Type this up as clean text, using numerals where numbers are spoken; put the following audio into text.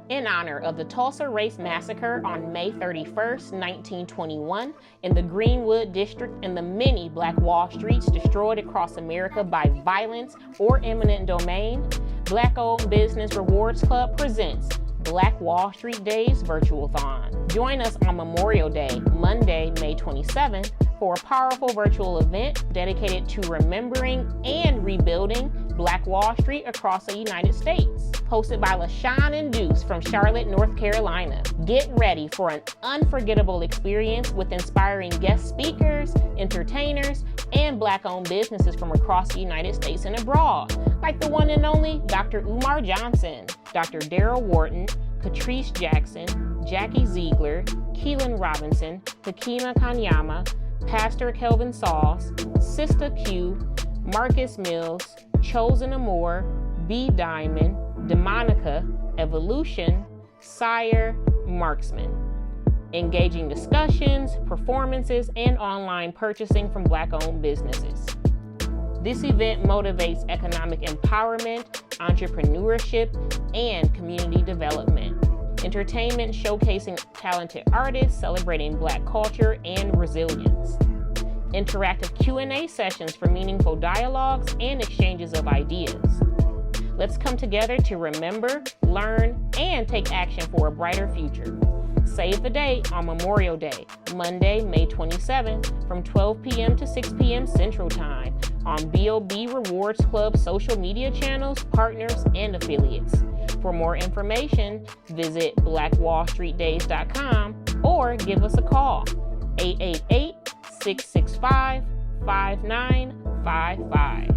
in honor of the Tulsa Race Massacre on May 31st, 1921, in the Greenwood District and the many Black Wall Streets destroyed across America by violence or eminent domain, Black-owned Business Rewards Club presents Black Wall Street Days Virtual-thon. Join us on Memorial Day, Monday, May 27th, for a powerful virtual event dedicated to remembering and rebuilding Black Wall Street across the United States. Hosted by LaShawn and Deuce from Charlotte, North Carolina. Get ready for an unforgettable experience with inspiring guest speakers, entertainers, and Black-owned businesses from across the United States and abroad, like the one and only Dr. Umar Johnson, Dr. Daryl Wharton, Catrice Jackson, Jackie Ziegler, Keelan Robinson, Hakima Kanyama, Pastor Kelvin Sauls, Sister Q, Marcus Mills, Chosen Amore, B. Diamond, Demonica, Evolution, Sire, Marksman. Engaging discussions, performances, and online purchasing from Black-owned businesses. This event motivates economic empowerment, entrepreneurship, and community development. Entertainment showcasing talented artists celebrating Black culture and resilience. Interactive Q&A sessions for meaningful dialogues and exchanges of ideas. Let's come together to remember, learn, and take action for a brighter future. Save the date on Memorial Day, Monday, May 27th, from 12 p.m. to 6 p.m. Central Time on BOB Rewards Club social media channels, partners, and affiliates. For more information, visit blackwallstreetdays.com or give us a call, 888-665-5955.